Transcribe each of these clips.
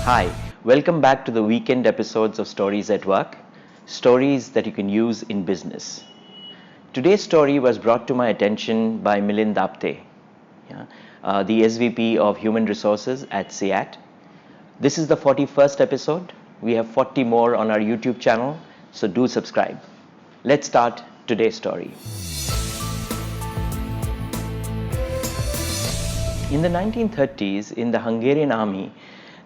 Hi, welcome back to the weekend episodes of Stories at Work, stories that you can use in business. Today's story was brought to my attention by Milind Apte, the SVP of Human Resources at SEAT. This is the 41st episode. We have 40 more on our YouTube channel, so do subscribe. Let's start today's story. In the 1930s, in the Hungarian army,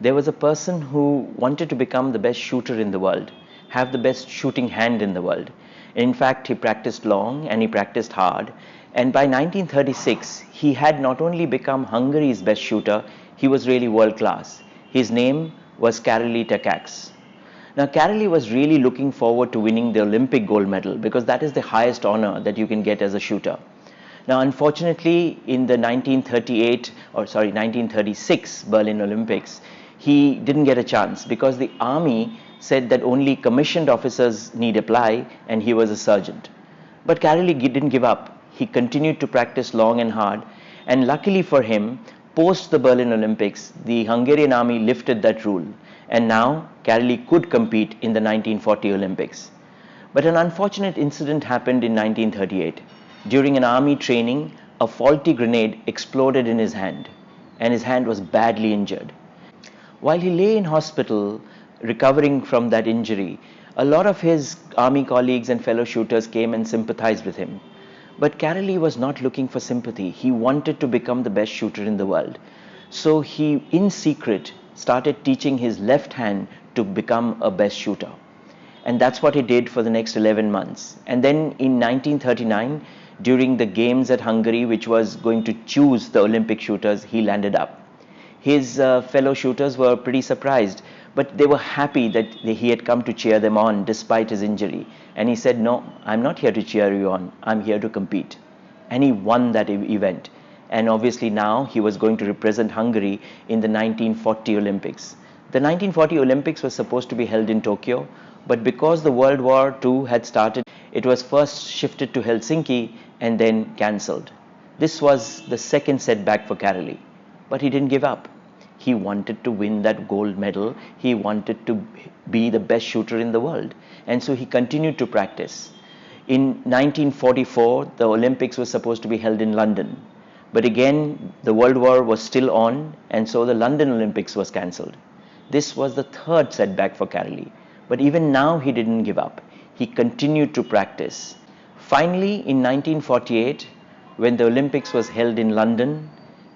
there was a person who wanted to become the best shooter in the world, have the best shooting hand in the world. In fact, he practiced long and he practiced hard. And by 1936, he had not only become Hungary's best shooter, he was really world class. His name was Karoly Takacs. Now, Karoly was really looking forward to winning the Olympic gold medal because that is the highest honor that you can get as a shooter. Now, unfortunately, in the 1936 Berlin Olympics, he didn't get a chance because the army said that only commissioned officers need apply and he was a sergeant. But Karoly didn't give up. He continued to practice long and hard, and luckily for him, post the Berlin Olympics, the Hungarian army lifted that rule, and now Karoly could compete in the 1940 Olympics. But an unfortunate incident happened in 1938. During an army training, a faulty grenade exploded in his hand, and his hand was badly injured. While he lay in hospital recovering from that injury, a lot of his army colleagues and fellow shooters came and sympathized with him. But Karoly was not looking for sympathy. He wanted to become the best shooter in the world. So he, in secret, started teaching his left hand to become a best shooter. And that's what he did for the next 11 months. And then in 1939, during the games at Hungary, which was going to choose the Olympic shooters, he landed up. His fellow shooters were pretty surprised, but they were happy that he had come to cheer them on despite his injury. And he said, "No, I'm not here to cheer you on. I'm here to compete." And he won that event. And obviously now he was going to represent Hungary in the 1940 Olympics. The 1940 Olympics was supposed to be held in Tokyo, but because the World War II had started, it was first shifted to Helsinki and then cancelled. This was the second setback for Karoly, but he didn't give up. He wanted to win that gold medal. He wanted to be the best shooter in the world. And so he continued to practice. In 1944, the Olympics was supposed to be held in London. But again, the World War was still on, and so the London Olympics was cancelled. This was the third setback for Karoly. But even now, he didn't give up. He continued to practice. Finally, in 1948, when the Olympics was held in London,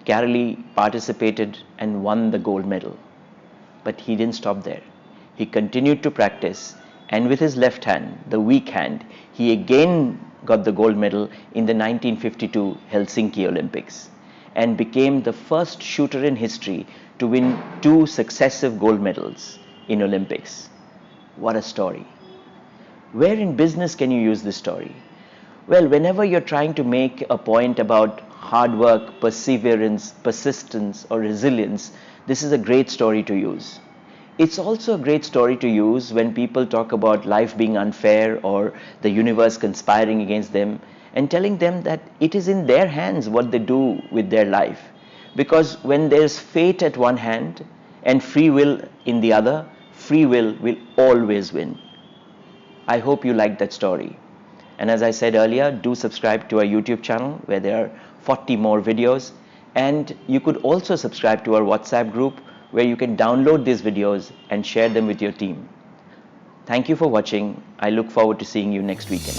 Karoly participated and won the gold medal. But he didn't stop there. He continued to practice, and with his left hand, the weak hand, he again got the gold medal in the 1952 Helsinki Olympics and became the first shooter in history to win 2 successive gold medals in Olympics. What a story. Where in business can you use this story? Well, whenever you're trying to make a point about hard work, perseverance, persistence, or resilience, this is a great story to use. It's also a great story to use when people talk about life being unfair or the universe conspiring against them, and telling them that it is in their hands what they do with their life. Because when there's fate at one hand and free will in the other, free will always win. I hope you liked that story. And as I said earlier, do subscribe to our YouTube channel where there are 40 more videos. And you could also subscribe to our WhatsApp group where you can download these videos and share them with your team. Thank you for watching. I look forward to seeing you next weekend.